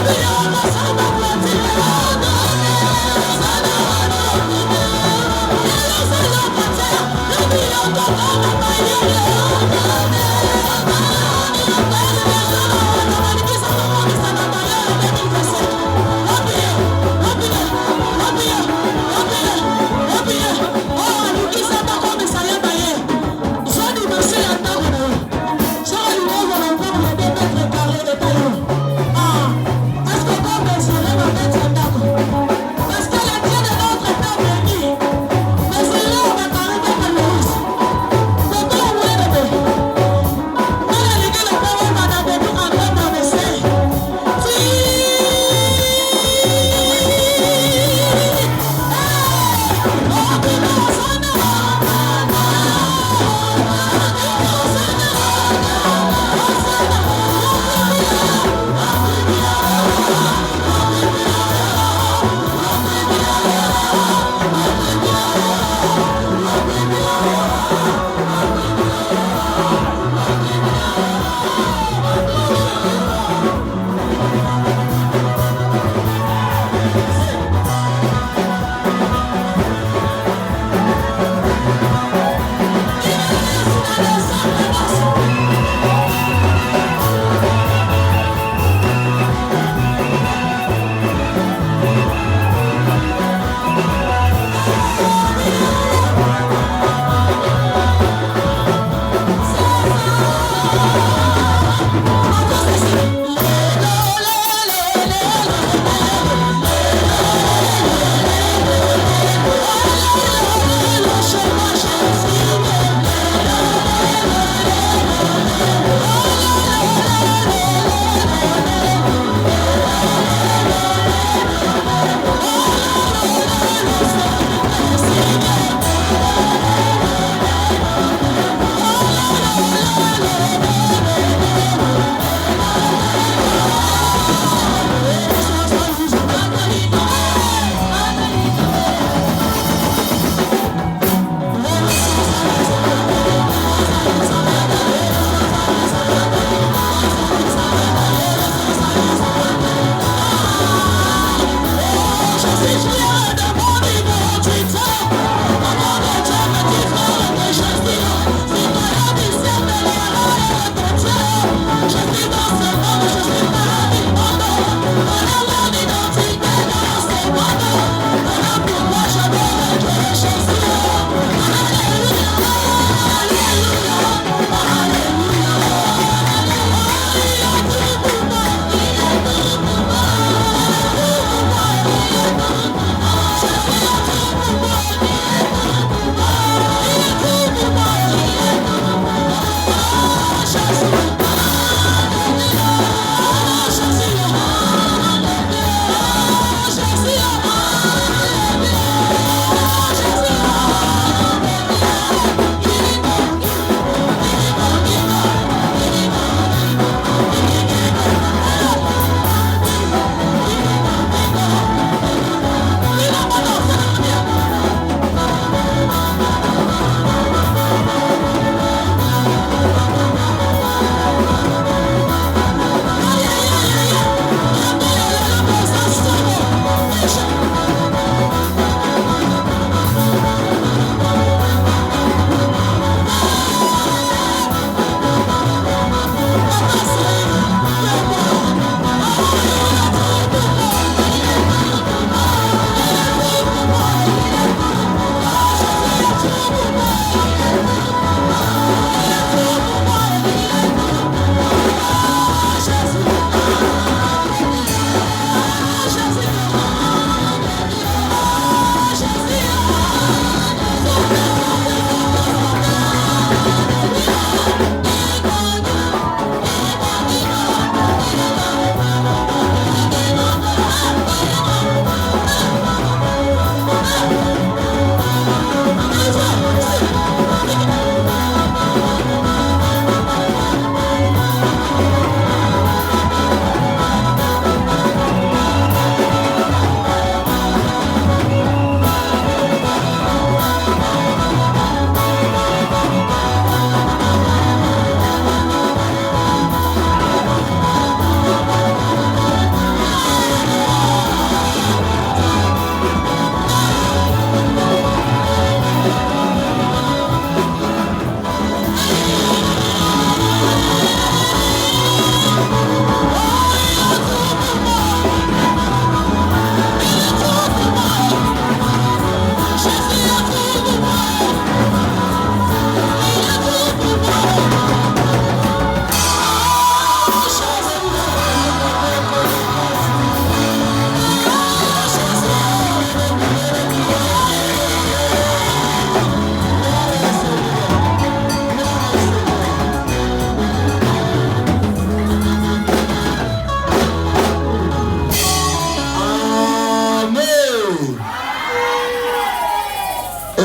Parce que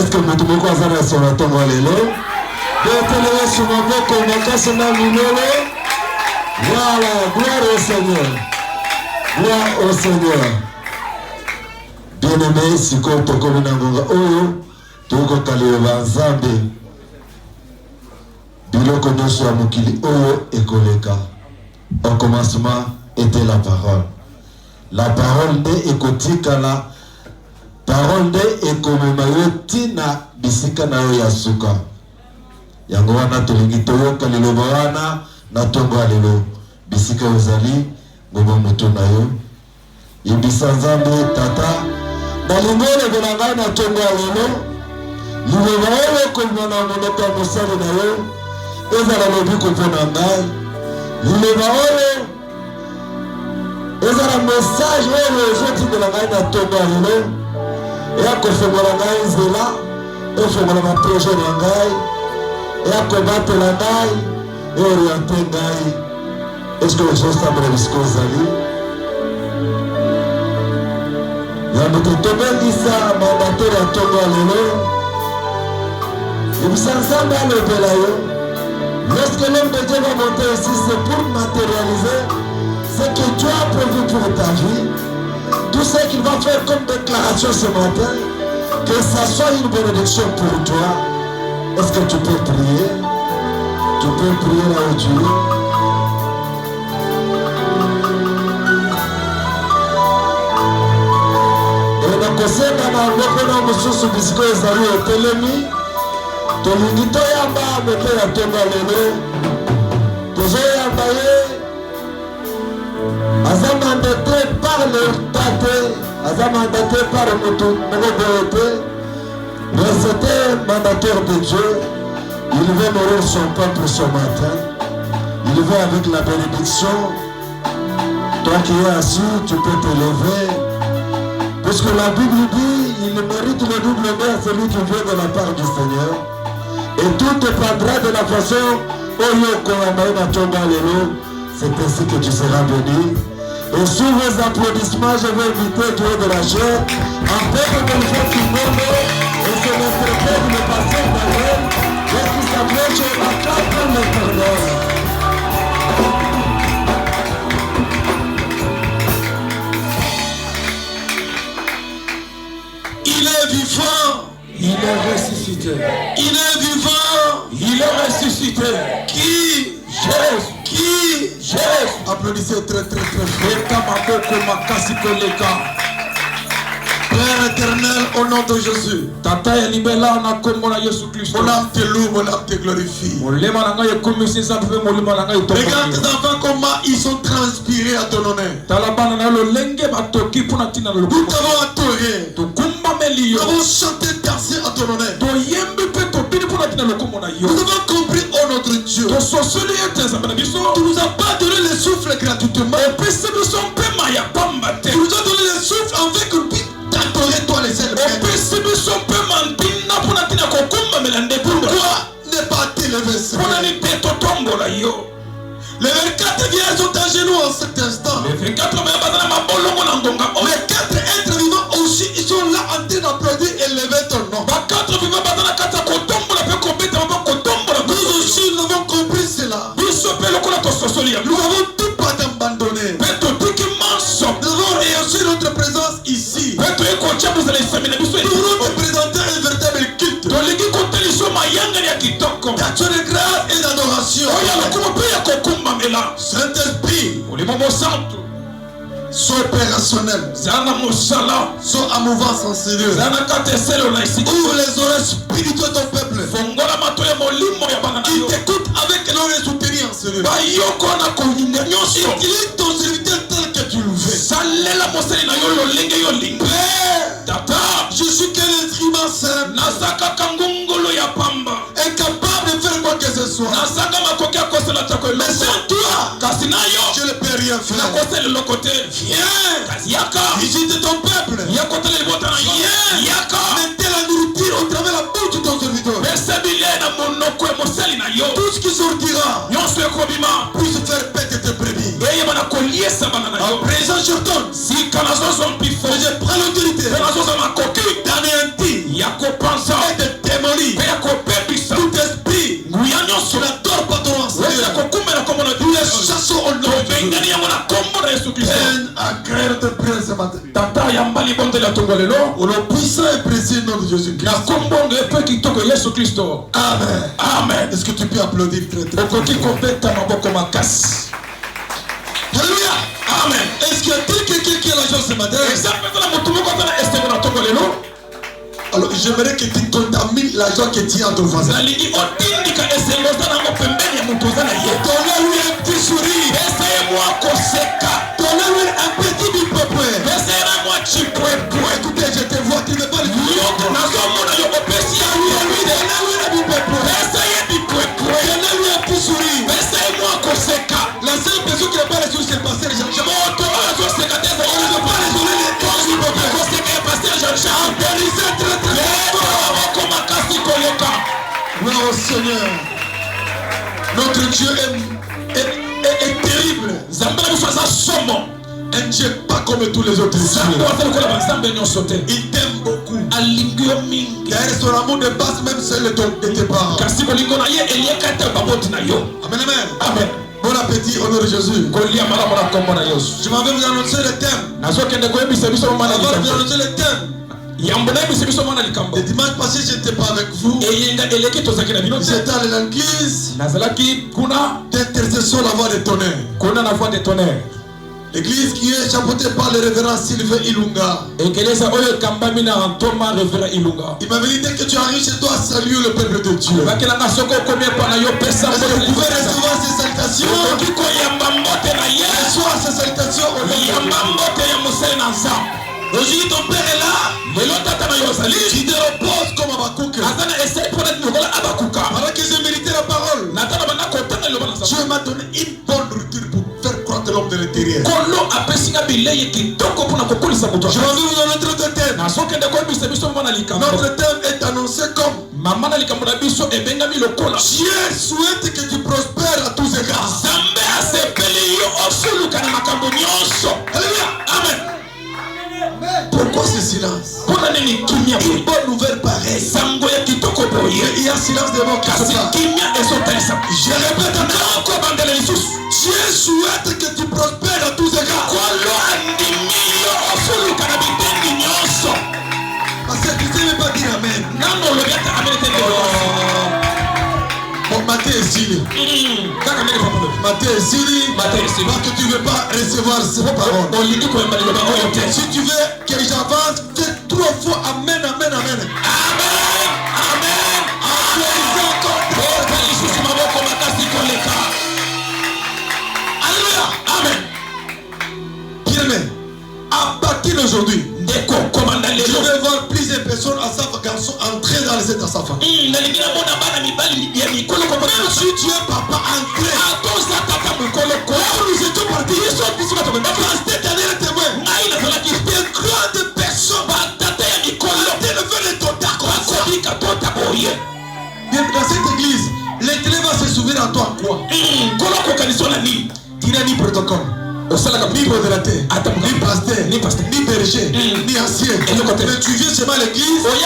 Est-ce que vous pouvez voir ça sur la tombe à l'élo? Dételez sur ma boque, on va casser la minole. Voilà, gloire au Seigneur. Gloire au Seigneur. Bien-aimé, si comme tu connais Nangonga Oyo, tu connais Banzambe. Biloko nyonso ya mokili Oyo ekoleka. Au commencement était la parole. La parole de ekotikala. Parole de ekomema yo tina bisika na yo ya suka. Yango wana tolingi toyoka liloba wana na tongo alelo. Bisika ozali ngoma moto na yo. Yebisa Nzambe tata na lingole belanga na tongo alelo. Liloba oyo kolima na monoko ya mosali na yo. Ezala lobi kopona ngai. Liloba oyo ezala message oyo ezoti belanga na tongo alelo. Et à confirmer la nzela, et faire ma projet na ngai, et à combattre la ngai, et orienter ngai. Est-ce que les choses sont bien ce qu'on s'allie? Il y a beaucoup de gens mandataire à Togo à l'élo. Et vous ensemble à l'opérayo. Lorsque l'homme de Dieu va monter ici, c'est pour matérialiser ce que tu as prévu pour ta vie. Tout ce qu'il va faire comme déclaration ce matin, que ça soit une bénédiction pour toi. Est-ce que tu peux prier? Tu peux prier là où tu es. Et donc, c'est dans le mosusu bisiko ezali etelemi. Tolingi toyamba moto ya tonga lelo. Tozoyamba ye. Aza mandaté par le tate, aza mandaté par le moutou, mais c'était mandataire de Dieu. Il veut nourrir son peuple ce matin. Il veut avec la bénédiction. Toi qui es assis, tu peux te lever. Puisque la Bible dit, il mérite le double honneur celui qui vient de la part du Seigneur. Et tout dépendra de la façon c'est ainsi que tu seras béni. Et sous vos applaudissements, je vais inviter Dieu de la chair, en fait de bonne du monde, et c'est notre Père de passer Daniel, et qui s'approche à 4 l'éternel. Il est vivant. Il est ressuscité. Il est vivant. Il est ressuscité. Qui? Jésus. Qui? Jésus. Applaudissez très très très fort. Père éternel, au nom de Jésus. Mon âme te loue, mon âme te glorifie. Regarde tes enfants comment ils sont transpirés à ton honneur. Nous t'avons adoré. Nous avons chanté, dansé à ton honneur. Nous avons compris, oh notre Dieu. Tu nous as pas donné le souffle gratuitement. Tu nous as donné le souffle avec une vie d'adorer toi les ailes. Pourquoi ne pas t'élever, Seigneur? Les 24 vieillards sont à genoux en cet instant. Les 4 êtres vivants aussi, ils sont là en train d'applaudir et lever ton nom. Nous aussi, nous avons compris cela. Nous avons tout pas abandonné. Nous avons reçu notre présence ici. Nous voulons te présenter un véritable culte. D'action de grâce et d'adoration. Saint-Esprit, sois opérationnel, sois en mouvance en sérieux. Ouvre les oreilles spirituelles de ton peuple. Qui t'écoute avec l'oreille soutenue en sérieux. Utilise ton serviteur tel que tu le veux. Père, je suis qu'un instrument simple, incapable de faire quoi que ce soit. Mais sans toi, je ne peux rien faire. Viens, visite ton peuple. Viens, mettez la nourriture au travers de la bouche de ton serviteur. Tout ce qui sortira puisse faire paître tes brebis. En présent, je donne. Je prends l'autorité d'anéantir et accueillir notre prière ce matin. Tata yambali bonde la tongolelo. Au nom puissant et précieux nom de Jésus-Christ. Na kombonde epe kitoko Yesu Kristo. Amen. Amen. Est-ce que tu peux applaudir très très fort? Okoki kopeta maboko makasi. Alléluia. Amen. Est-ce qu'il y a quelqu'un qui est la joie ce matin? Alors j'aimerais que tu contamines la joie que tu as à ton voisin. Donnez-lui un petit sourire. Donnez-lui un petit bipopoué. Écoutez, je te vois, tu ne veux pas le dire. Donnez-lui un bipopoué. Donnez-lui un petit sourire. La seule personne qui n'a pas les sourires, c'est le pasteur Jean-Jean. On ne peut pas les sourires, les causes du peuple. Applaudissez très très fort. Oh Seigneur, notre Dieu est terrible. Un Dieu pas comme tous les autres. Il t'aime beaucoup. D'ailleurs, son amour ne passe même celle de tes parents. Amen, amen. Bon appétit au nom de Jésus. Je m'en vais vous annoncer le thème. Avant de vous annoncer le thème. Le dimanche passé, je n'étais pas avec vous. J'étais allé à l'église d'intercession, la voix des tonnerres. L'église qui est chapeautée par le révérend Sylvain Ilunga. Il m'avait dit dès que tu arrives chez toi, salue le peuple de Dieu. Est-ce que vous pouvez recevoir ces salutations? Reçois ces salutations. Aujourd'hui ton père est là. Qui te repose comme Abakouk. Alors que j'ai mérité la parole, Dieu m'a donné une bonne nourriture pour faire croître l'homme de l'intérieur. Je vais vous donner notre thème. Notre thème est annoncé comme Dieu souhaite que tu prospères à tous égards. Alléluia. Amen. Pourquoi ce silence? Une bonne nouvelle pareille. Il y a silence de mort qui se passe. Je répète encore. Dieu souhaite que tu prospères à tous égards. Parce que tu ne sais même pas dire amen. Bon, Matthieu est Sili. Matthieu est Sili. Parce que tu ne veux pas recevoir ces paroles. Si tu veux que j'avance, fais 3 fois amen, amen, amen. Amen. Alléluia. Amen. Bien-aimé, à partir d'aujourd'hui, je vais voir plusieurs personnes à sa garçon entrer dans cette assafa. Même si tu es papa, entrer. Nous étions partis. Dans cette année, le témoin. Des grandes personnes. Bien, dans cette église, l'église va se souvenir à toi quoi? Tu n'as ni protocole. Ni modérateur, ni pasteur, ni berger, ni ancien. Mais tu viens seulement à l'église, il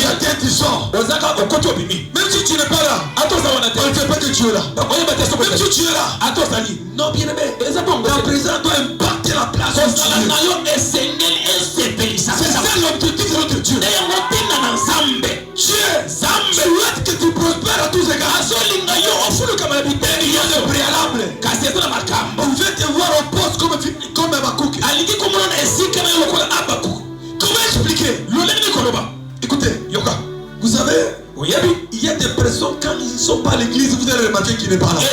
y a tête qui sort. Même si tu n'es pas là, on ne fait pas que tu es là. Même si tu es là, non, bien aimé, la présence doit impacter la place. C'est ça l'objectif de notre Dieu. Dieu souhaite que tu prospères à tous égards. Il y a le préalable. On veut te voir au poste comme Abakouk. Comment expliquer? Écoutez, Yoka, vous savez, il y a des personnes quand ils ne sont pas à l'église, vous allez remarquer qu'ils ne parlent pas. Amen.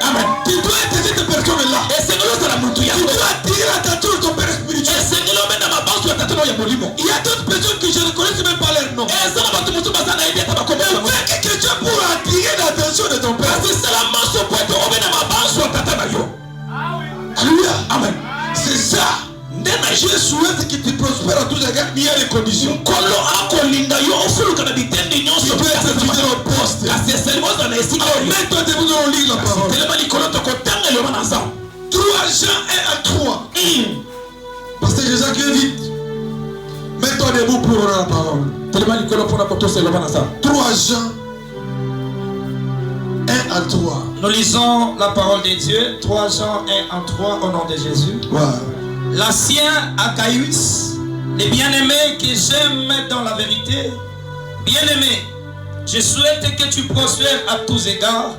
Amen. Tu dois être cette personne-là. Tu dois attirer l'attention de ton père spirituel. Il y a d'autres personnes que je ne connais même pas leur nom. Mais que tu as pour attirer l'attention de ton père. Alléluia. Amen. C'est ça. Je souhaite que tu prospères à tous les gars, il y a des conditions. Tu peux être fidèle au poste. Alors mets-toi debout, nous allons lire la parole. 3 Jean 1 à 3. Parce que Jésus qui est vite. Mets-toi debout pour ouvrir la parole. 3 Jean 1 à à 3. Nous lisons la parole de Dieu, 3 Jean 1 en 3 au nom de Jésus. Ouais. L'ancien Achaïus, les bien-aimés que j'aime dans la vérité, bien-aimé, je souhaite que tu prospères à tous égards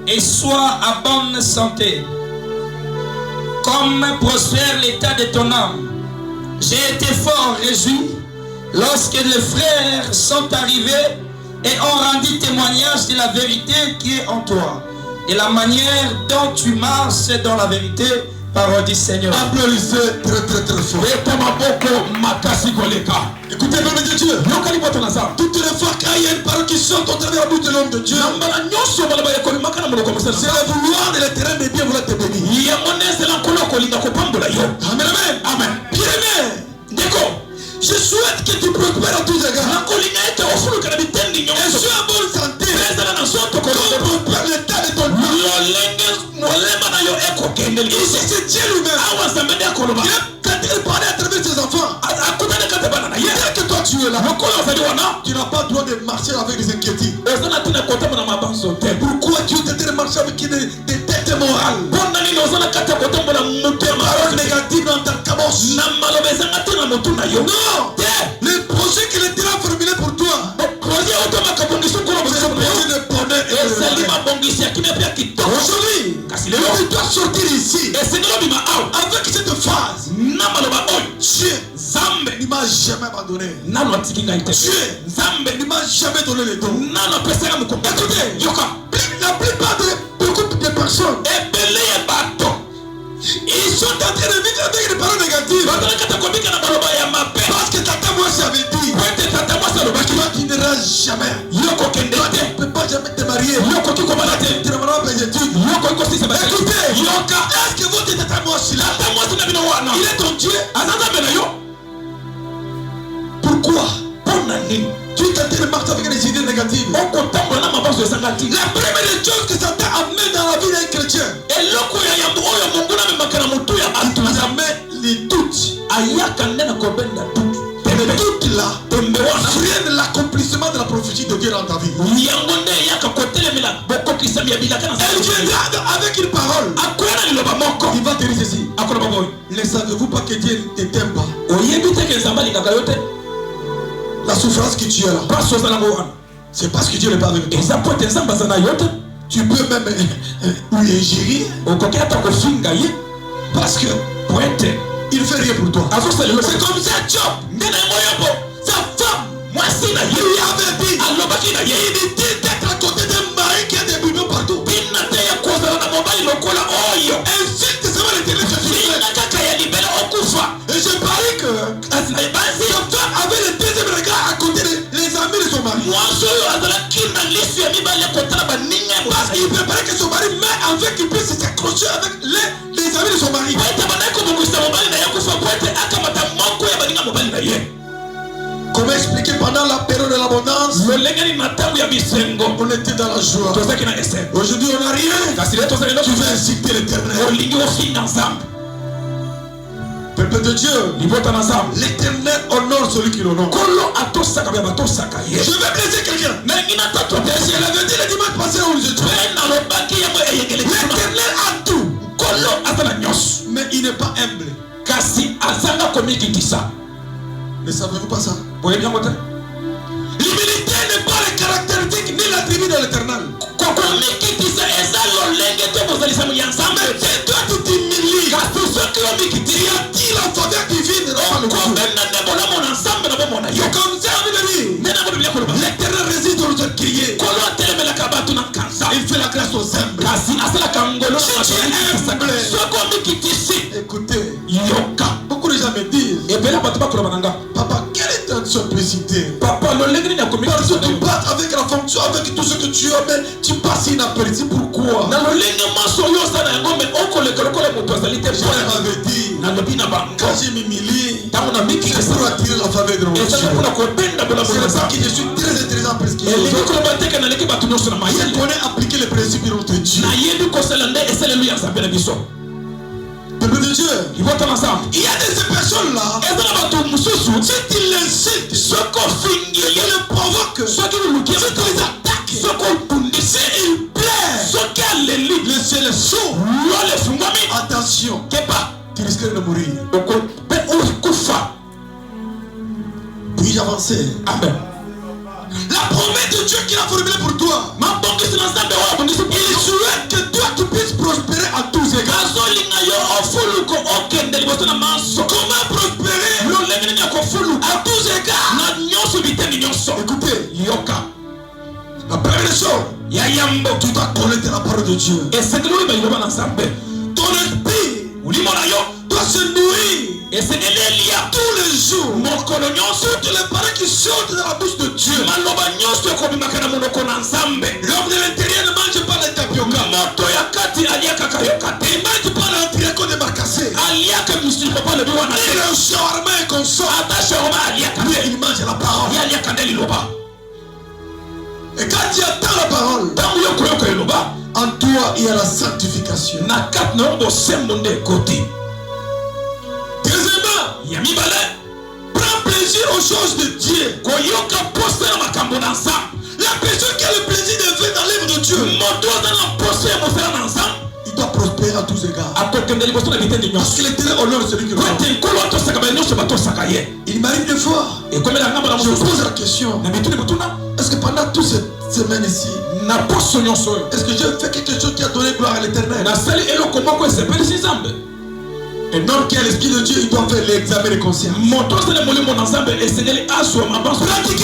et sois à bonne santé, comme prospère l'état de ton âme. J'ai été fort réjoui lorsque les frères sont arrivés et ont rendu témoignage de la vérité qui est en toi, et la manière dont tu marches dans la vérité, parole du Seigneur. Applaudissez très très très fort. Écoutez, peuple de Dieu. Toutes les fois qu'il y a une parole qui chante au travers de l'homme de Dieu, c'est le vouloir de l'éternel de bien vouloir te bénir. Amen, amen. Amen. Bien-aimé, je souhaite que tu prospères à tous égards. Et sois en bonne santé. Comme prospère l'état de ton âme. Ici c'est Dieu lui-même. Il est en train de parler à travers ses enfants. Dès que toi tu es là, tu n'as pas le droit de marcher avec des inquiétudes. Pourquoi Dieu t'a dit de marcher avec des têtes morales? Paroles négatives dans ta caboche. Non. Les projets que l'Éternel a formulés pour toi, c'est le projet de bonheur et de bonheur. Aujourd'hui, tu dois sortir ici avec cette phase. Dieu ne m'a jamais abandonné. Dieu ne m'a jamais donné le don. Écoutez, la plupart de beaucoup de personnes, ils sont en train de vivre avec des paroles négatives. Parce que tata moi j'avais dit, toi tu n'iras jamais. Tu ne peux pas jamais te marier. Tu ne vas pas des études. Écoutez, est-ce que votre tata moi là, il est ton Dieu? Pourquoi? Tu es en train de marcher avec des idées négatives. La première chose que Satan amène dans la vie d'un chrétien, jamais les doutes. Les doutes là freinent l'accomplissement de la prophétie de Dieu dans ta vie. Elle viendra avec une parole. Il va te dire ceci. Ne savez-vous pas que Dieu ne t'aime pas? La souffrance que tu as là, c'est parce que Dieu n'est pas avec toi. Tu peux même lui ingérer. Parce que il ne fait rien pour toi. C'est comme ça, Job. Sa femme, il avait dit, il dit d'être à côté d'un mari qui a des bouillons partout. Insulte seulement l'Éternel. Et je parie que sa femme avait le deuxième regard à côté des amis de son mari. Parce qu'il préparait que son mari meure afin qu'il puisse s'accrocher avec les amis de son mari. Comment expliquer pendant la période de l'abondance? On était dans la joie. Aujourd'hui on n'a rien. Tu veux inciter l'Éternel. Peuple de Dieu, l'Éternel honore celui qui l'honore. Je vais blesser quelqu'un. Si elle avait dit le dimanche passé où je trouve, l'Éternel a tout, mais il n'est pas humble. Ne savez-vous pas ça? L'humilité n'est pas la caractéristique ni l'attribut de l'Éternel. Mais toi tu t'humilies. Il a dit la faveur divine. Comme ça l'Éternel réside dans nos criers. Il fait la grâce aux humbles. Écoutez, beaucoup de gens me disent, papa, quelle est ta simplicité? Parce que tu passes avec la fonction, avec tout ce que tu as, mais tu passes inaperçu. Pourquoi? Quand je m'humilie, c'est pour attirer la faveur de mon Dieu. C'est pour ça que je suis très intéressant parce qu'il je connais appliquer les principes de notre Dieu. Peuple de Dieu, il y a des personnes là, si tu l'insultes, il le provoque, si tu les attaques, marqué, s'il plaît, le ciel est chaud. Attention, tu risques de mourir. Puis-je avancer? Amen. La promesse de Dieu qu'il a formulée pour toi, il souhaite que toi tu puisses prospérer à tous égards. Comment prospérer à tous égards? Écoutez, la première chose, tu dois connaître la parole de Dieu. Ton esprit doit se nourrir tous les jours. Toutes les paroles qui sortent de la bouche de Dieu. L'homme de l'intérieur ne mange pas les tapioca. Il ne mange pas l'entrée de marcassé. Il est au shawarma et consomme. Lui, il mange la parole. Et quand tu attends la parole, en toi il y a la sanctification. Deuxièmement, prends plaisir aux choses de Dieu. La personne qui a le plaisir de faire dans l'œuvre de Dieu, il doit prospérer à tous égards. Parce que l'éternel honore celui qui le honore. Il m'arrive des fois, je pose la question, est-ce que pendant toute cette semaine ici, est-ce que j'ai fait quelque chose qui a donné gloire à l'éternel? Un homme qui a l'esprit de Dieu, il doit faire l'examen de conscience. Pratiquer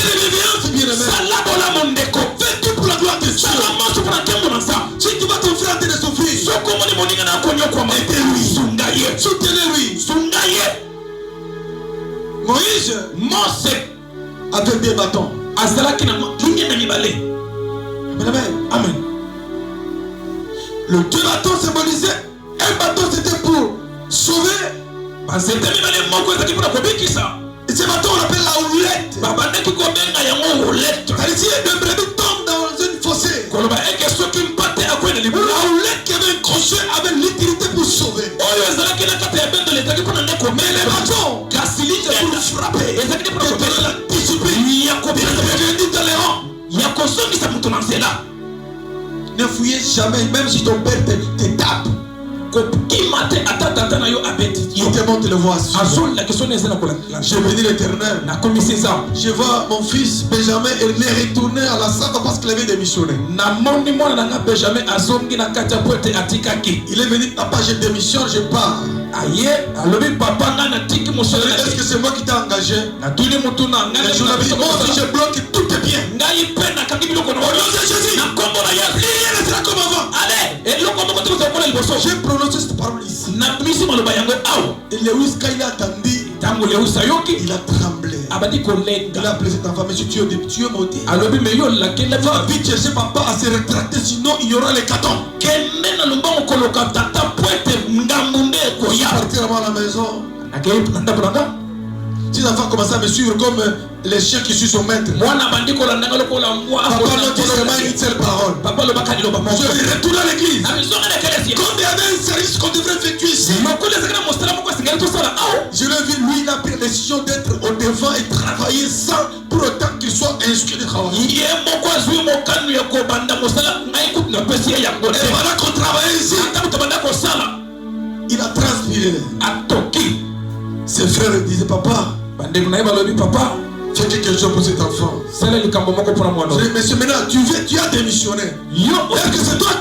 les révérences, bien-aimé. Fais tout pour la gloire de Dieu. Si tu vas ton frère en train de souffrir, aidez-lui. Soutenez-lui. Moïse avait des bâtons. Amen. Le deux bâtons symbolisaient, un bâton c'était pour sauver. Et ces bâtons on appelle la houlette. Si le brebis tombe dans une fossé, la houlette qui avait un crochet avait l'utilité pour sauver. Mais les bâtons c'est pour frapper, pour donner la discipline, pour dire dans les rangs. Ne fouillez jamais, même si ton père te tape. Il te montre le voie. Je bénis l'Éternel. Je vois mon fils Benjamin, il est retourné à la salle parce qu'il avait démissionné. Il est venu, papa, je démissionne, je pars. Est-ce que c'est moi qui t'ai engagé? Je l'avais dit, moi aussi je bloque, tout est bien. Rien ne sera comme avant. J'ai prononcé cette parole ici. Et Lewis, quand il a attendu, il a tremblé. Il a appelé cette femme, monsieur, tu es monté. Va vite chercher papa à se rétracter, sinon il y aura les cartons. Il est parti à la maison. Si les enfants commencent à me suivre comme les chiens qui suivent son maître, papa m'a dit seulement une seule parole. Je vais retourner à l'église. Comme il y avait un service qu'on devrait effectuer ici, je l'ai vu, lui il a pris la décision d'être au devant et travailler sans pour autant qu'il soit inscrit de travail. Et voilà qu'on travaille ici, il a transpiré. Ses frères lui disaient, papa, fais quelque chose pour cet enfant. Je dis, monsieur, maintenant, tu as démissionné. Est-ce que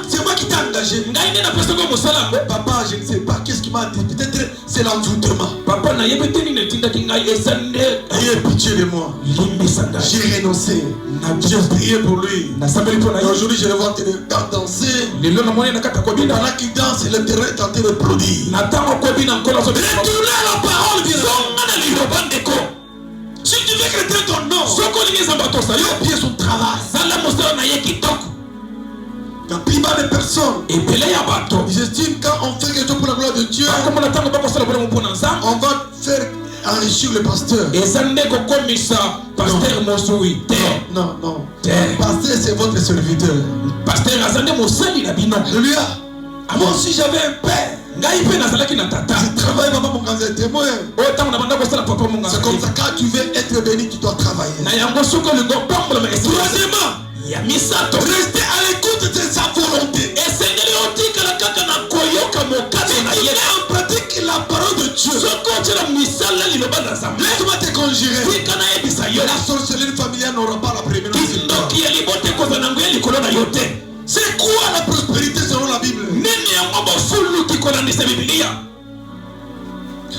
c'est moi qui t'ai engagé? Papa, je ne sais pas, qu'est-ce qui m'a dit? Peut-être c'est l'envoûtement. Ayez pitié de moi. J'ai renoncé. J'ai prié pour lui. Aujourd'hui, je le vois danser. Pendant qu'il danse, le terrain est en train de produire. Retournez à la parole, bien. Si tu veux créer ton nom, bien son travail. La plupart des personnes, ils estiment quand on fait quelque chose pour la gloire de Dieu, on va faire enrichir le pasteur. Non. Pasteur, c'est votre serviteur. Moi aussi j'avais un père. Je travaille maman mon grand témoin. C'est comme ça, quand tu veux être béni, tu dois travailler. Troisièmement, ya misato. Restez à l'écoute de sa volonté. Esengeli otikala kaka na koyoka mokate na Il ye. met en pratique la parole de Dieu. Soko otela misala liloba na Nzambe. Laisse-moi te conjurer. Tika na yebisa yo. La sorcellerie familiale n'aura pas la prééminence. Kindoki ya libote koza na nguya likolo na yo te. C'est quoi la prospérité selon la Bible? Nini yango bofulu kikolandisa Biblia?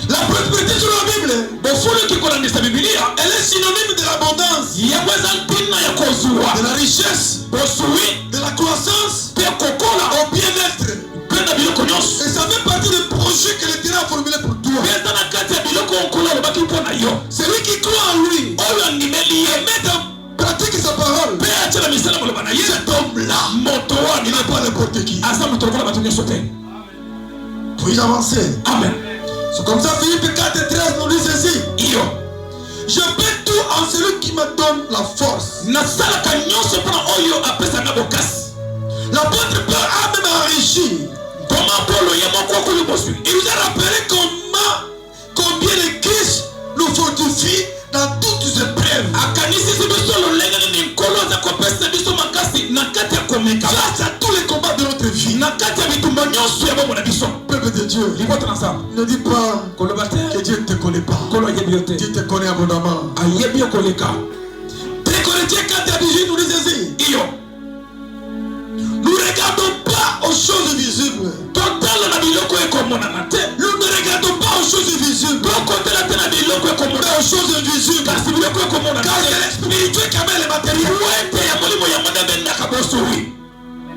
La prospérité selon la Bible, bofulu kikolandisa Biblia, elle est synonyme de l'abondance, yaweza ntina ya kozua, de la richesse, bosui, de la croissance, pe kokola, au bien-être. penda biloko nyonso. Et ça fait partie des projets que l'Éternel a formulés pour toi. Penda na kati ya biloko okola lobaki mpona yo. Celui qui croit en lui, Oyo andimeli ye, met en pratique sa parole. pe atela misala maloba na ye. Cet homme-là, Moto il wani n'est pas n'importe qui. asa moto lokola bato nyonso te. Puis-je avancer? Amen. C'est comme ça Philippe 4:13 nous dit ceci. Iyo. Je fais tout en celui qui me donne la force. Nasalaka nyonso mpona oyo apesanga bokasi. L'apôtre Paul a même enrichi. Koma Polo ye moko okoyo bosui. Il nous a rappelé combien le Christ nous fortifie dans toutes ses épreuves. Akanisisi biso lolenge nini nkolo aza kopesa biso makasi na kati ya komeka. Face à tous les combats de notre vie. Na kati ya bitumba nyonso ya bombo na biso. Peuple de Dieu, Libota na Nzambe. ne dis pas Koloba te. que Dieu ne te connaît pas. Kolo ayebi yo te. Dieu te connaît abondamment. Ayebi yo koleka. 2 Corinthiens 4:18 nous dit ceci. Iyo. Nous ne regardons pas aux choses visibles. Totala na biloko ekomonana te. Nous ne regardons pas aux choses visibles, Tokotela te na biloko mais ekomonana. aux choses invisibles. Kasi biloko ekomonana Car c'est te. l'espirituel qui amène les matériels. Wete ya molimo ya mwana bendaka bosui.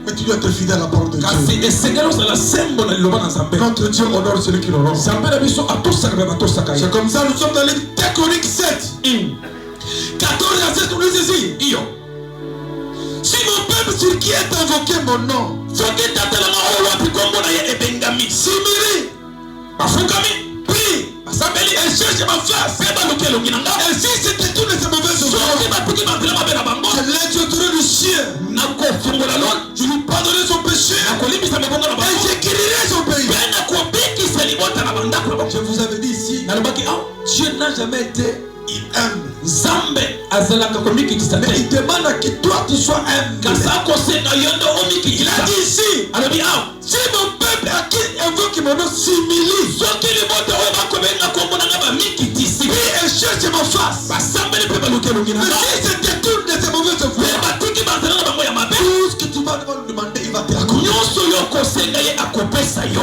Mais tu dois être fidèle à la parole de Dieu. Kasi esengeli ozala sembo na liloba na Nzambe. Notre Dieu honore celui qui l'honore. Nzambe na biso atosaka mpe batosaka ye. C'est comme ça, nous sommes dans les 2 Chroniques 7. 14:16 nous dit ceci. Iyo. Si mon peuple sur qui est invoqué mon nom, Soki tatelanga oyo wapi kombo na ye ebengami. s'humilie, Bafukami. prie, Basambeli et cherche ma face, pe baluki elongi na nga. et si se détourne de ses mauvaises Soki œuvres, batuki banzela mabe na bango. je l'exauterai du ciel, Nakofungola lolo. je lui pardonnerai son péché, Nakolimbisa mabongo na et bango. j'écrirai son pays. Pe nakobikisa libota na bandako na bango. Je vous avais dit ici, Nalobaki awa. Dieu n'a jamais été humble. Nzambe azalaka komikitisa Mais il te. demande à qui toi tu sois humble. Kasi akosenga yo nde Il a omikitisa. dit ici, Alobi awa. si mon peuple à qui invoque mon nom s'humilie, Soki libota oyo bakobenga kombo na nga bamikitisi. prie et cherche ma face, Basambeli pe baluki elongi na mais nga. si se détourne de ses mauvaises Pe œuvres, batuki banzela na bango ya mabe. tout ce que tu vas lui demander, il va te l'accorder. Nyonso yo kosenga ye akopesa yo.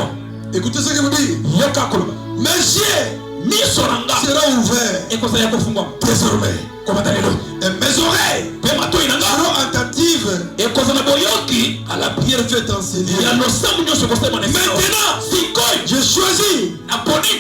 Écoutez ce que vous dites. Yoka koloba. Mes yeux Miso na nga seront ouverts ekozala ya kofungwa désormais. kobanda lelo. Et mes oreilles Pe matoi na nga seront attentives ekozala boyoki à la prière faite en Seigneur. ya losambo nyonso ekosema na Maintenant, sikoyo je choisis naponi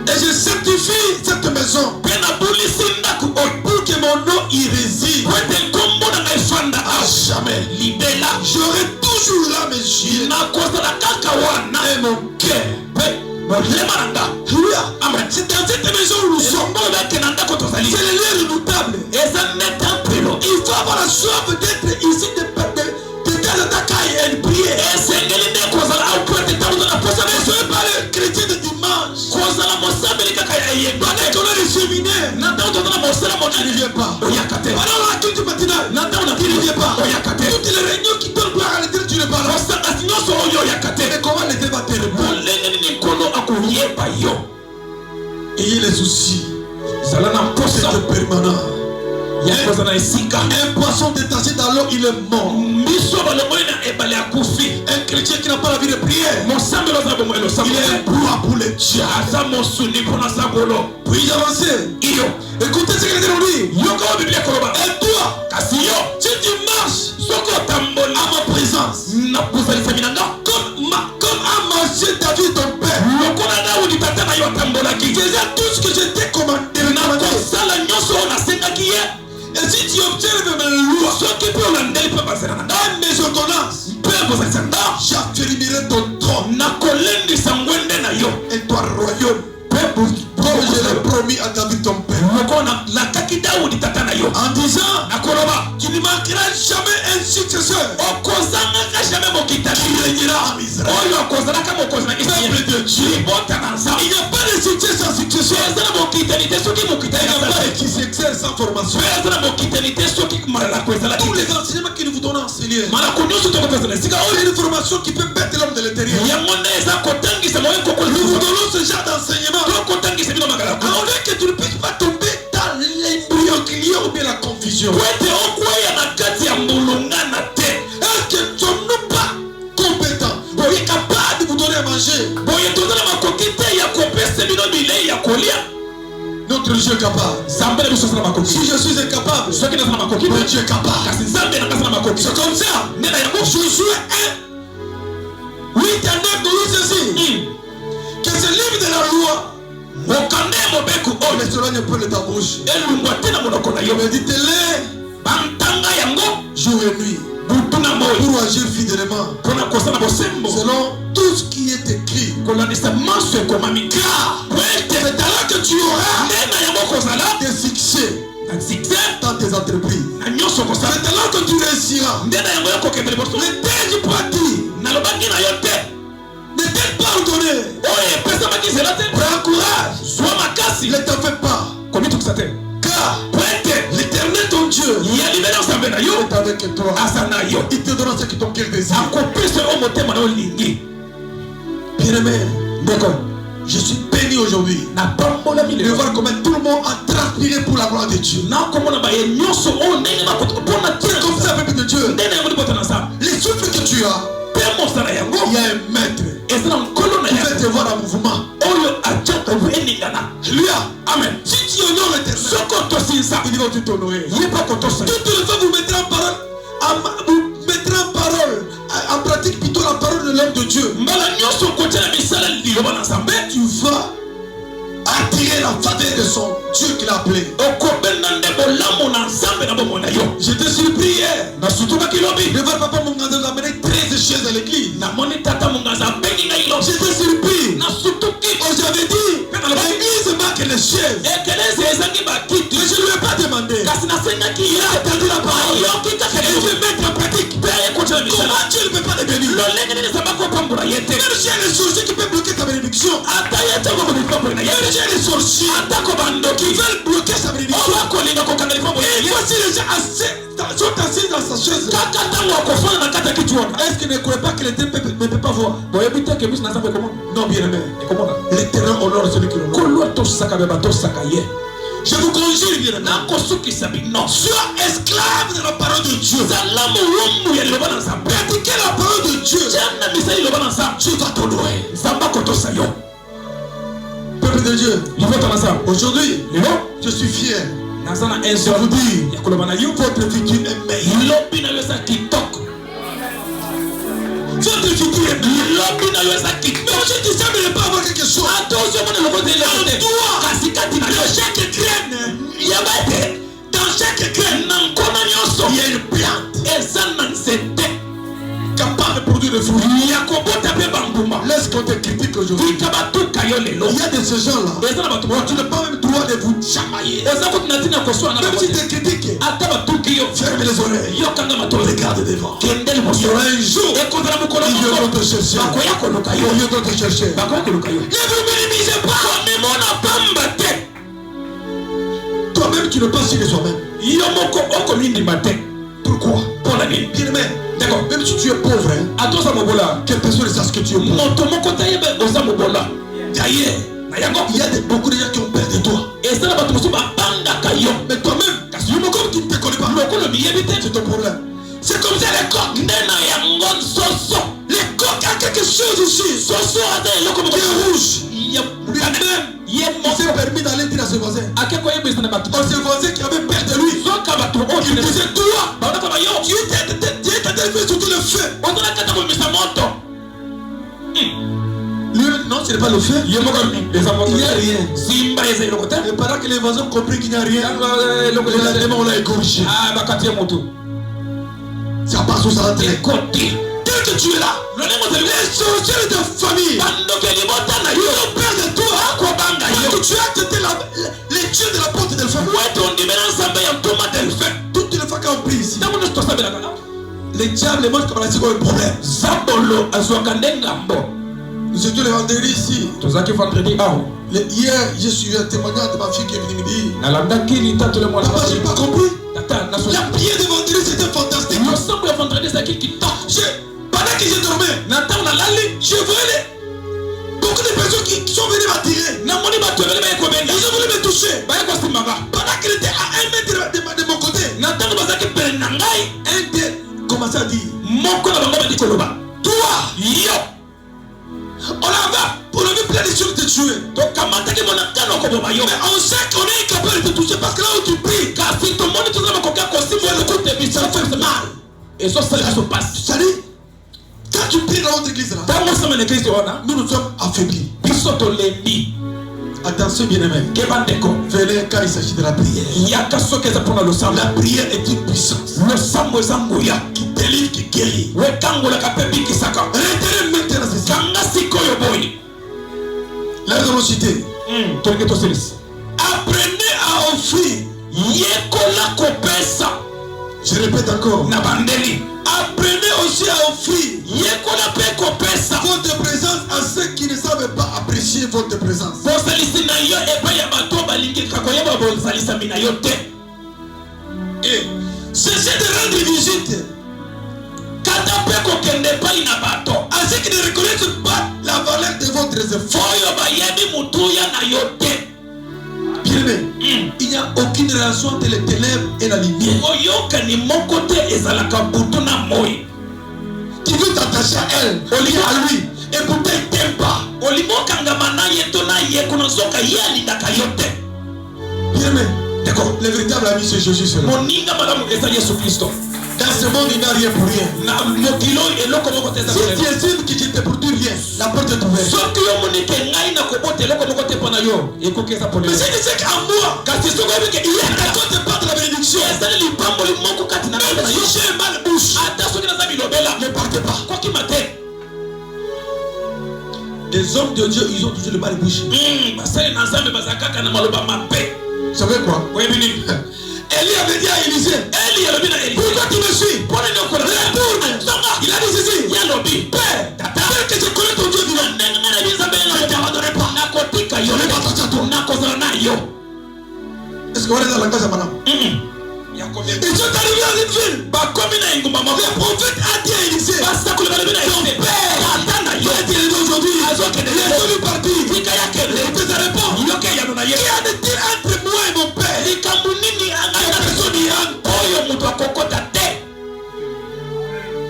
et je sanctifie cette maison mpe nabulisi ndako oyo pour que mon nom y réside po ete nkombo na ngai efanda à jamais. libela. J'aurai toujours là mes yeux nakozala kaka wana et mon cœur. mpe molema na nga. Alléluia. Amen. C'est dans cette maison où nous sommes. esombo bake na ndako tozali C'est le lieu redoutable. eza nde tempelo. Il faut avoir la soif d'être ici de temps en temps et prier. esengeli nde kozala au po ete ntango na posa Ne biso soyez pas les chrétiens de dimanche. kozala mosambeli kaka ya yemba Pendant qu'on a les séminaires, na ntango tozala mosala tu ne monene viens pas. oyaka te. Pendant la culte matinale, na ntango na tu ne viens pas. oyaka te. Toutes les réunions qui donnent gloire à l'Éternel, tu ne parles pas. kosangasi nyonso oyo oyaka te. Mais comment l'Éternel va te répondre? molenge nini nkolo akoyeba yo. Ayez les soucis. zala na mposa C'est permanent. ya kozala na esika. Un poisson détaché dans l'eau, il est mort. miso balongoli na ebale akufi. Un chrétien qui n'a pas la vie de prière, mosambelo aza bomoi il losambelo est un poids pour les diables. aza mosuni mpona sambolo. Puis-je avancer? iyo Écoutez ce que l'Éternel dit. yoka wa biblia koloba. Et toi, kasi yo si tu marches soki otamboli à ma présence, na bozalisami na nga comme a marché David ton père, lokola daudi tata na yo atambolaki faisais tout ce que je t'ai commandé. nakosala nyonso oyo nasengaki ye. Et si tu observes mes lois soki mpe olandeli mpe bazela na nga et mes ordonnances, mpe bozalisa nga j'affirmerai ton trône nakolendisa ngwende na yo et ton royaume, comme je l'ai promis à David ton père. moko nakaki daudi tata na yo En disant, nakoloba tu ne manqueras jamais un successeur okozangaka jamais mokitani qui régnera en Israël. oyo akozalaka mokonzi na Peuple de Dieu, libota na il nzambe. n'y a pas de succès sans successeur. ezala mokitani te soki Il mokitani n'y a pas azala de qui s'excelle sans formation. mpe ezala mokitani te soki malala tous les enseignements que nous vous donnons en Seigneur. C'est une formation qui peut mettre l'homme de l'intérieur. Nous vous donnons ce genre d'enseignement. Afin que tu ne puisses pas tomber dans l'imbroglio ou bien la confusion. Est-ce que sommes-nous pas compétents? Vous êtes capable de vous donner à manger? Notre Dieu est capable. Si je suis incapable, mon Dieu est capable. C'est comme ça. Josué 1, 8 à 9 nous dit ceci. Que ce livre de la loi ne s'éloigne pas de ta bouche. Médite-les jour et nuit pour agir fidèlement selon tout ce qui est écrit. Car c'est alors que tu auras des succès dans tes entreprises. C'est alors que tu réussiras. Ne t'ai-je pas dit? Ne t'ai pas ordonné? Prends courage. Ne t'en fais pas. Car l'Éternel ton Dieu est avec toi. Il te donnera ce que ton cœur désire. Bien-aimé, je suis béni aujourd'hui de voir comment tout le monde a transpiré pour la gloire de Dieu. C'est comme ça, peuple de Dieu. Les souffles que tu as, il y a un maître qui fait te voir en mouvement. Alléluia. Amen. Si tu honores l'Éternel, il va t'honorer. Toutes les fois vous mettrez en parole, en pratique plutôt la parole de l'homme de Dieu. Tu vas attirer la faveur de son Dieu qui l'a appelé. J'étais surpris hier de voir papa Mungaza nous amener 13 chaises à l'église. J'étais surpris. J'avais dit l'église marque les chaises. Mais je ne lui ai pas demandé. Il a attendu la parole. Et je vais mettre en pratique. Comment Dieu ne peut pas les bénir? Même si les sorciers qui peuvent bloquer ta bénédiction. Même si les sorciers qui veulent bloquer sa bénédiction. Et voici les gens sont assis dans sa chaise. Est-ce qu'ils ne croient pas que l'Éternel ne peut pas voir? Non, bien aimé. L'Éternel honore celui qui l'honore. Je vous conjure, bien aimé. Sois esclave de la parole de Dieu. Pratiquez la parole de Dieu. Dieu va t'honorer. Peuple de Dieu, aujourd'hui, je suis fier de vous dire votre futur est meilleur. Votre futur est meilleur. Mais aujourd'hui, tu sais ne pas avoir quelque chose. En toi, dans chaque graine, dans chaque graine, il y a une plante capable de produire des fruits. Laisse qu'on te critique aujourd'hui. Il y a de ces gens-là, tu n'as pas même droit de vous chamailler. Même si tu es critiqué, ferme les oreilles. Regarde devant. Il y aura un jour, ils viendront te chercher. Ils viendront te chercher. Ne vous minimisez pas. Toi-même, tu ne penses que toi-même. Pourquoi? Pour la vie. Bien aimé. D'accord. Même si tu es pauvre, quelle personne ne sache que tu es pauvre. D'ailleurs, il y a beaucoup de gens qui ont peur de toi. Mais toi-même, comme tu ne te connais pas, c'est ton problème. C'est comme ça les coqs. Les coqs ont quelque chose ici. Qui est rouge. Lui-même, il s'est permis d'aller dire à ce voisin. Ce voisin qui avait peur de lui. Il disait toi, tu étais surtout le feu. Lui, non, ce n'est pas le feu. Il n'y a rien. Et pendant que les voisins ont compris qu'il n'y a rien, le lendemain on l'a égorgé. Ça passe aux entrées. Dès que tu es là, les sorciers de famille, ils ont peur de toi. Que tu as été les dieux de la porte de l'enfant. Toutes les fois qu'on prie ici, les diables mangent comme la c'est quoi le problème? Nous étions les vendredis ici. Hier, j'ai suivi un témoignage de ma fille qui est venue me dire. Papa, je n'ai pas compris. La prière de vendredi c'était fantastique. Pendant que je dormais, je voyais beaucoup de personnes qui sont venues m'attirer. Ils ont voulu me toucher. Pendant qu'il était à 1 mètre de mon côté, un d'eux commençait à dire, toi, on a vu plein de choses te tuer. Mais on sait qu'on est incapable de te toucher parce que là où tu pries, ça fait mal. Et ça se passe. C'est-à-dire, quand tu pries dans notre église là, nous nous sommes affaiblis. Attention bien-aimé, venez quand il s'agit de la prière. La prière est une puissance qui délivre, qui guérit. Retenez maintenant ceci. La vélocité. Apprenez à offrir. Je répète encore. Apprenez aussi à offrir votre présence à ceux qui ne savent pas apprécier votre présence. Et cessez de rendre visite à ceux qui ne reconnaissent pas la valeur de votre effort. Bien-aimé, il n'y a aucune relation entre les ténèbres et la lumière. Tu veux t'attacher à elle, à lui, et pourtant il ne t'aime pas. Bien-aimé, d'accord, le véritable ami c'est Jésus seul. Dans ce monde, il n'a rien pour rien. Si tu estimes que tu ne te produis rien, la porte est ouverte. Mais si tu sais qu'en moi, il y a quelque chose de la bénédiction, même si j'ai mal bouche, ne partez pas. Les hommes de Dieu, ils ont toujours le mal bouche. Vous savez quoi? Élie avait dit à Élisée, pourquoi tu me suis? Retourne. Il a dit ceci, Père, tel que je connais ton Dieu vivant, je ne t'abandonnerai pas. Est-ce qu'on est dans la case à madame? Ils sont arrivés dans une ville. Le prophète a dit à Élisée, ton père est élevé aujourd'hui. Il est venu partir. Il te répond, qui a-t-il entre moi et mon père?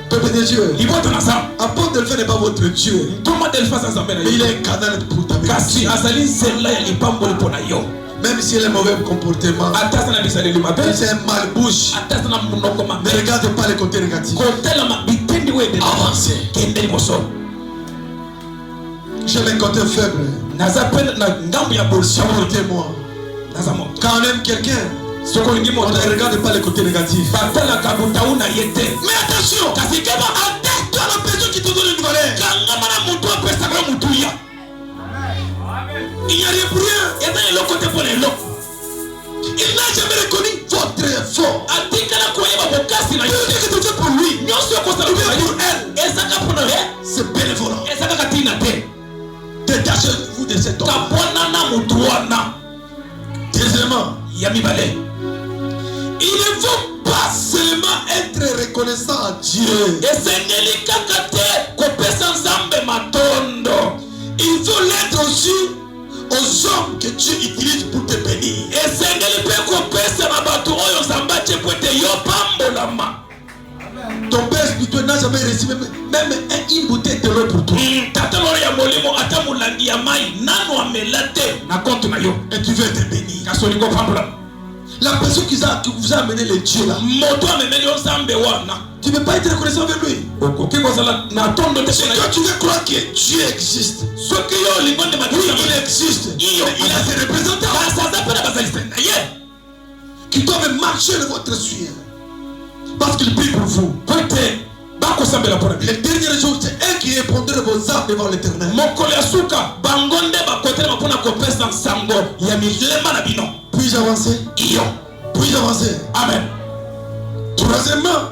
Peuple de Dieu, apôtre Delphin n'est pas votre Dieu, mais il est un canal pour ta bénédiction. Même s'il a un mauvais comportement, c'est un malbouche, ne regarde pas les côtés négatifs. Avancez. J'ai les côtés faibles. Supportez-moi. Quand on aime quelqu'un, on ne regarde pas les côtés négatifs. Mais attention, attaque-toi à la personne qui te donne une valeur. Il n'y a rien pour rien. Il n'a jamais reconnu votre effort. Tout ce que tu fais pour lui, ou bien pour elle, c'est bénévolant. Détachez-vous de cet homme. Deuxièmement, il ne faut pas seulement être reconnaissant à Dieu. Il faut l'être aussi aux hommes que Dieu utilise pour te bénir. Ton père spirituel n'a jamais reçu même une bouteille de l'eau pour toi. Et tu veux te bénir. La personne qui vous a amené le Dieu là, tu ne peux pas être reconnaissant avec lui. Si toi tu veux croire que Dieu existe, il existe, mais il a ses représentants qui doivent marcher de votre suie parce qu'il prie pour vous. Les derniers jours, c'est eux qui répondront vos âmes devant l'Éternel. Puis-je avancer? Puis-je avancer? Amen. Troisièmement,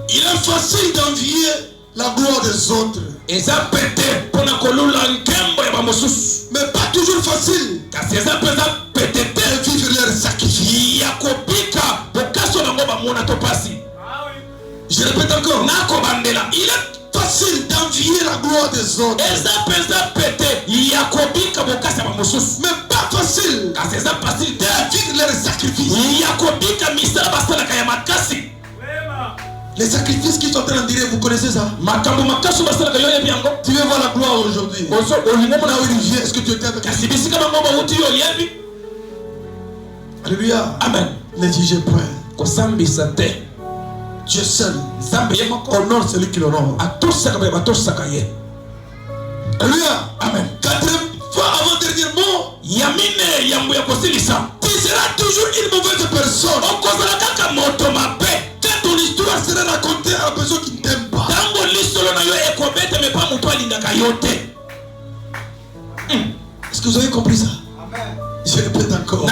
il est facile d'envier la gloire des autres. Mais pas toujours facile de vivre leur sacrifice. Mais pas facile de vivre les sacrifices. Les sacrifices qui sont en train de dire, vous connaissez ça? Tu veux voir la gloire aujourd'hui. Là où il vient, est-ce que tu étais avec lui? Alléluia. Amen. Négligez point. Dieu seul honore celui qui l'honore. Alléluia. Amen. Quatrième fois avant dernier mot, tu seras toujours une mauvaise personne. Quand ton histoire sera racontée à la personne qui ne t'aime pas. Est-ce que vous avez compris ça? Je répète encore.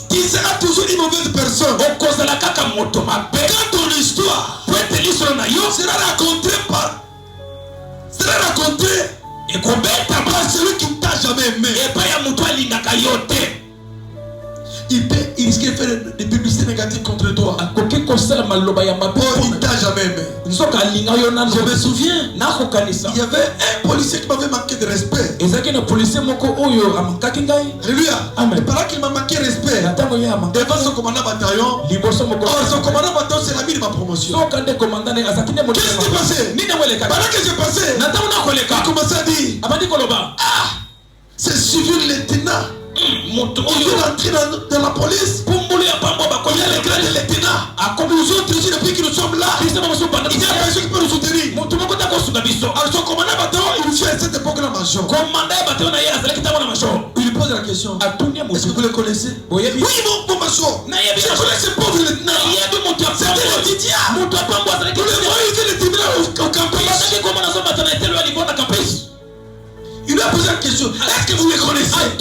Tu seras toujours une mauvaise personne. Quand ton histoire sera racontée par celui qui ne t'a jamais aimé. Il risque de faire des publicités négatives contre toi. Oh, il ne t'a jamais aimé. Je me souviens, il y avait un policier qui m'avait manqué de respect. Alléluia. Et pendant qu'il m'a manqué de respect, devant son commandant bataillon, son commandant bataillon c'est l'ami de ma promotion. Qu'est-ce qui s'est passé? Pendant que j'ai passé, il commençait à dire, ah, c'est suivi le lieutenant. Il vient d'entrer dans la police. Il y a les grands de lieutenant. Comme nous autres ici depuis que nous sommes là, il y a personne qui peut nous soutenir. Alors son commandant bataillon, il fait à cette époque-là major. Il lui pose la question, est-ce que vous le connaissez? Oui, mon major. Je connais ce pauvre lieutenant. C'était le Didier. Vous le voyez, il fait le tribunal au campus. Il lui a posé la question, est-ce que vous les connaissez?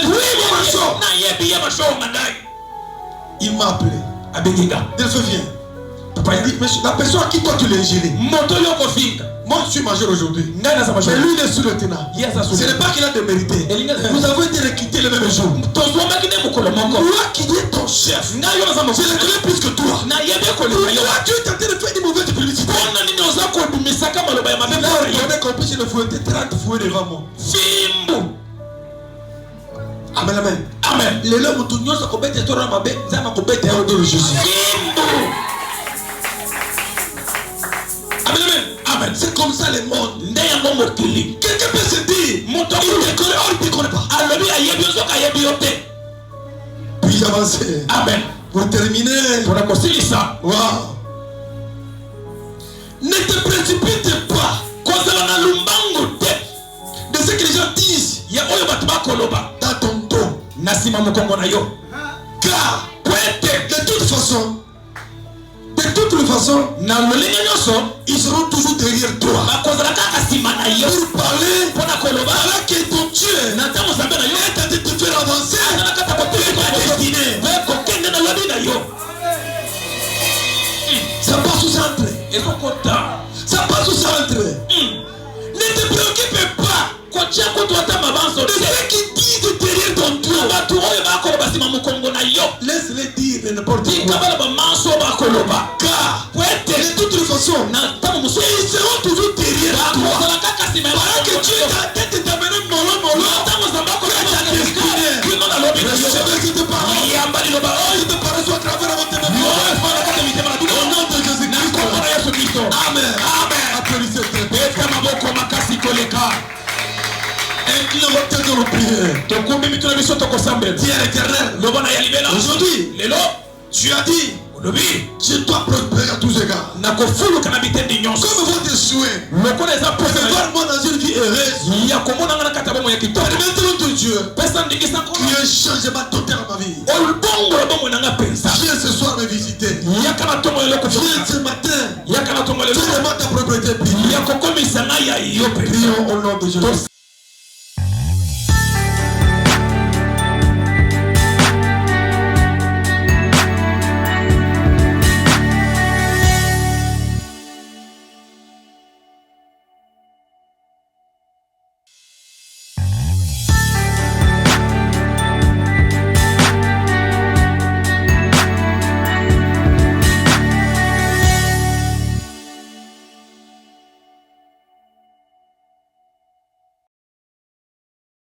Oui, mon major. Il m'a appelé. Delphin vient. Papa, il dit, la personne à qui toi tu l'as géré. Moi je suis major aujourd'hui. Mais lui il est sous-lieutenant. Ce n'est pas qu'il a démérité. Vous avez été recrutés le même jour. Moi qui est ton chef, je le connais plus que toi. Toi tu es tenté de faire une mauvaise publicité. On a compris, je le fouettais 30 fouets devant moi. Amen, amen. Amen. Les hommes tout nous sont bêtes et toi ma bête, ça m'a compété en dehors de Jésus. Amen, amen. Amen. C'est comme ça le monde. Quelqu'un peut se dire, il ne te connaît pas. Puis j'avance. Amen. Pour terminer. Wow. Ne te précipite pas de ce que les gens disent dans ton dos. Car de toute façon, ils seront toujours derrière toi pour parler alors que ton Dieu est en train de te faire avancer ta destinée. Ça passe au centre. Ça passe au centre. Ne te préoccupe pas de ceux qui disent derrière ton dos. Laisse-les dire n'importe quoi. Car de toute façon, ils seront toujours derrière toi. Voilà que Dieu t'a tête et t'amené mollo. Ta destinée. Je te parle. Je te parle soit à travers votre mémoire. Au nom de Jésus-Christ. Amen. Applaudissez très bien. Incline votre tête dans le prière. Dis à l'Éternel. Aujourd'hui, tu as dit, je dois prospérer à tous égards. Comme votre souhait. Préserve-moi dans une vie heureuse. Permettez-le de Dieu. Qui a un changement total dans ma vie. Viens ce soir me visiter. Viens ce matin. Fais-moi ta propriété. Prions au nom de Jésus.